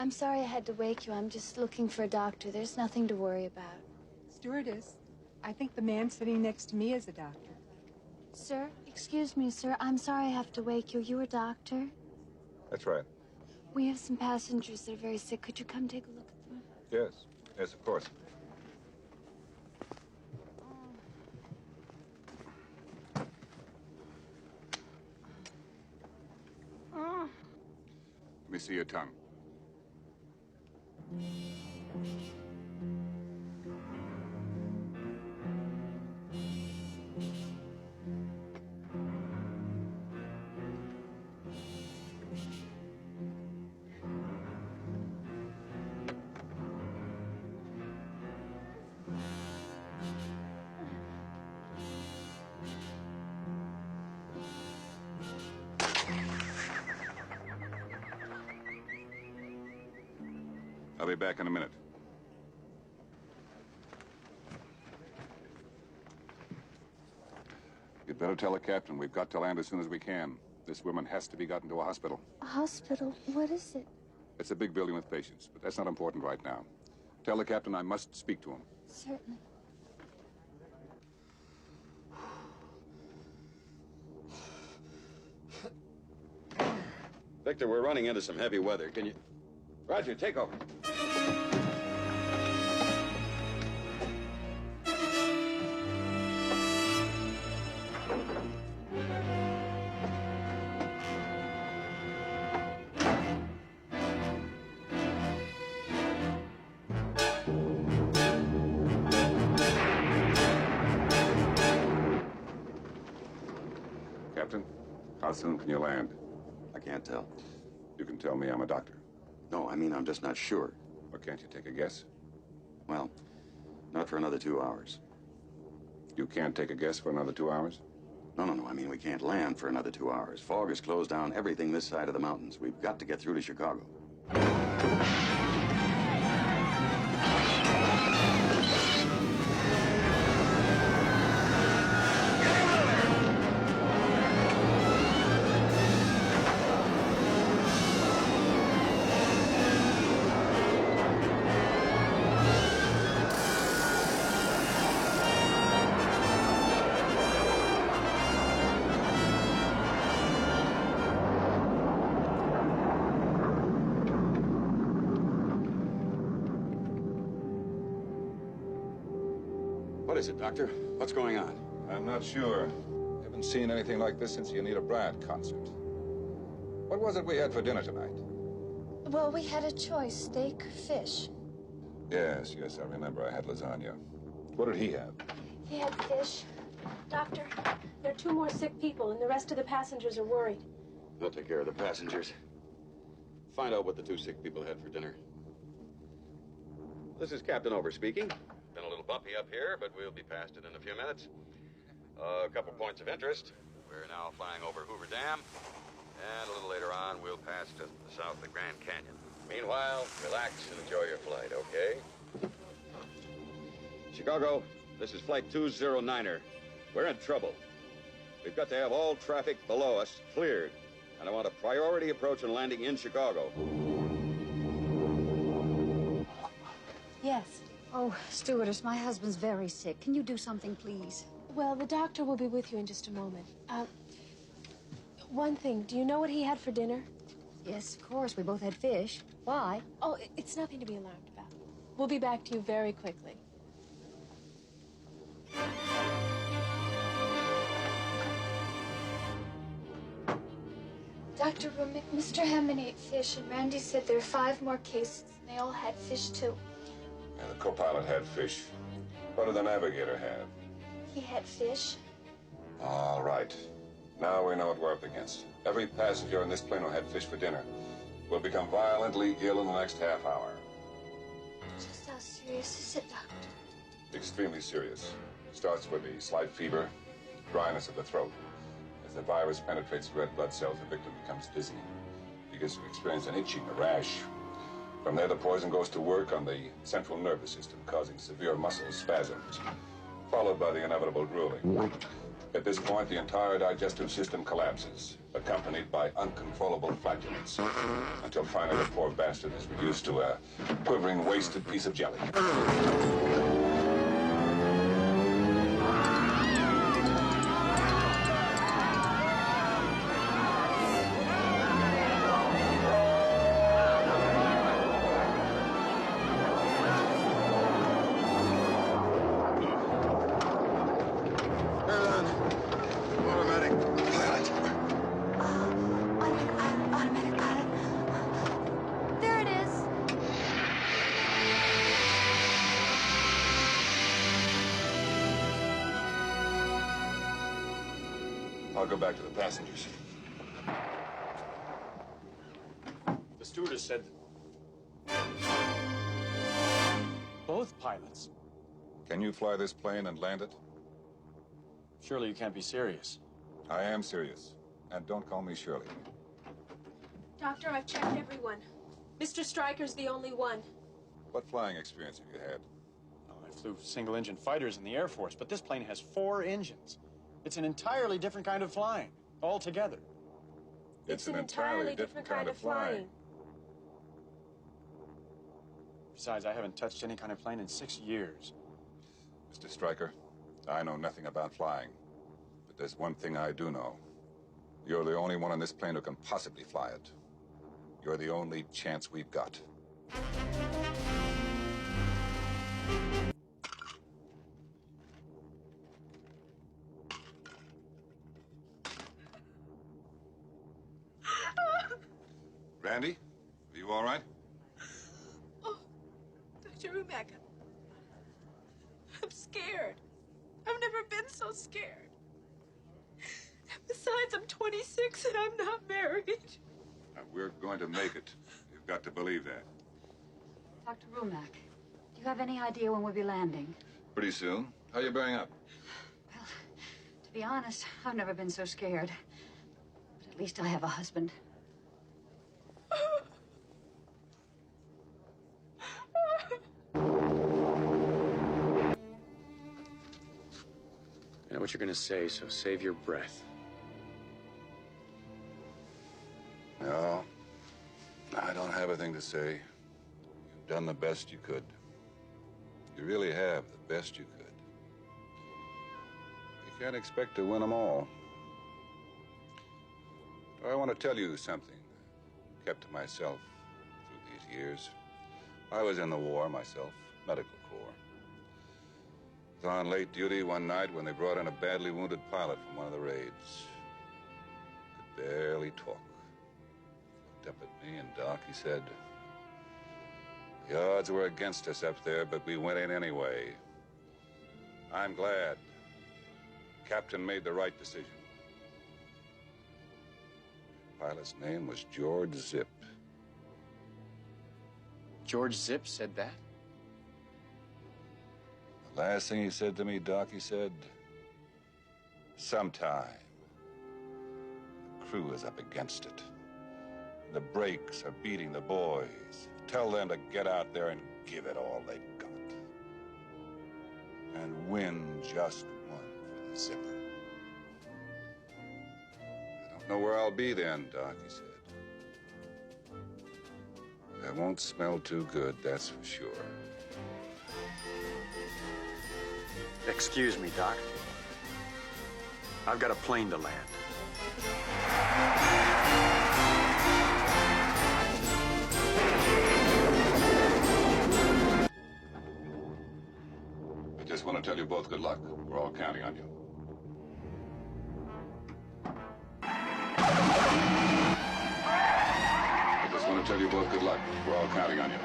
I'm sorry I had to wake you. I'm just looking for a doctor. There's nothing to worry about. Stewardess, I think the man sitting next to me is a doctor. Sir? Excuse me, sir. I'm sorry I have to wake you. You a doctor? That's right. We have some passengers that are very sick. Could you come take a look at them? Yes. Yes, of course. Let me see your tongue. I'll be back in a minute. You'd better tell the captain we've got to land as soon as we can. This woman has to be gotten to a hospital. A hospital? What is it? It's a big building with patients, but that's not important right now. Tell the captain I must speak to him. Certainly. Victor, we're running into some heavy weather. Can you... Roger, take over. Captain, how soon can you land? I can't tell. You can tell me I'm a doctor. No, I mean, I'm just not sure. Or can't you take a guess? Well, not for another 2 hours. You can't take a guess for another 2 hours? No. I mean, we can't land for another 2 hours. Fog has closed down everything this side of the mountains. We've got to get through to Chicago. What is it, Doctor? What's going on? I'm not sure. Haven't seen anything like this since the Anita Bryant concert. What was it we had for dinner tonight? Well, we had a choice, steak or fish. Yes, I remember. I had lasagna. What did he have? He had fish. Doctor, there are 2 more sick people, and the rest of the passengers are worried. I'll take care of the passengers. Find out what the 2 sick people had for dinner. This is Captain Over speaking. Been a little bumpy up here, but we'll be past it in a few minutes. A couple points of interest. We're now flying over Hoover Dam, and a little later on, we'll pass to the south of the Grand Canyon. Meanwhile, relax and enjoy your flight, okay? Chicago, this is Flight 209er. We're in trouble. We've got to have all traffic below us cleared, and I want a priority approach and landing in Chicago. Yes. Oh, stewardess, my husband's very sick. Can you do something, please? Well, the doctor will be with you in just a moment. One thing, do you know what he had for dinner? Yes, of course. We both had fish. Why? Oh, it's nothing to be alarmed about. We'll be back to you very quickly. Dr. Rumick, Mr. Hammond ate fish, and Randy said there are 5 more cases, and they all had fish, too. And the co-pilot had fish. What did the navigator have? He had fish. All right. Now we know what we're up against. Every passenger in this plane who had fish for dinner will become violently ill in the next half hour. Just how serious is it, Doctor? Extremely serious. Starts with a slight fever, dryness of the throat. As the virus penetrates the red blood cells, the victim becomes dizzy. He begins to experience an itching, a rash. From there, the poison goes to work on the central nervous system, causing severe muscle spasms, followed by the inevitable drooling. At this point, the entire digestive system collapses, accompanied by uncontrollable flatulence, until finally the poor bastard is reduced to a quivering, wasted piece of jelly. Automatic pilot. There it is. I'll go back to the passengers. The stewardess said that both pilots. Can you fly this plane and land it? Surely you can't be serious. I am serious. And don't call me Shirley. Doctor, I've checked everyone. Mr. Stryker's the only one. What flying experience have you had? Well, I flew single-engine fighters in the Air Force, but this plane has 4 engines. It's an entirely different kind of flying, altogether. It's an entirely different kind of flying. Besides, I haven't touched any kind of plane in 6 years. Mr. Stryker, I know nothing about flying. But there's one thing I do know. You're the only one on this plane who can possibly fly it. You're the only chance we've got. Randy, are you all right? Oh, Dr. Rumack, I'm scared. I've never been so scared. Besides, I'm 26 and I'm not married. We're going to make it. You've got to believe that. Dr. Rumack, do you have any idea when we'll be landing? Pretty soon. How are you bearing up? Well, to be honest, I've never been so scared. But at least I have a husband. I know what you're going to say, so save your breath. No, I don't have a thing to say. You've done the best you could. You really have the best you could. You can't expect to win them all. I want to tell you something I kept to myself through these years. I was in the war myself, medical corps. I was on late duty one night when they brought in a badly wounded pilot from one of the raids. Could barely talk. Looked up at me and Doc, he said, "The odds were against us up there, but we went in anyway. I'm glad. Captain made the right decision." The pilot's name was George Zip. George Zip said that? The last thing he said to me, Doc, he said, "Sometime the crew is up against it. The brakes are beating the boys. Tell them to get out there and give it all they got. And win just one for the Zipper." I don't know where I'll be then, Doc, he said. I won't smell too good, that's for sure. Excuse me, Doc. I've got a plane to land. I just want to tell you both good luck. We're all counting on you. I just want to tell you both good luck. We're all counting on you.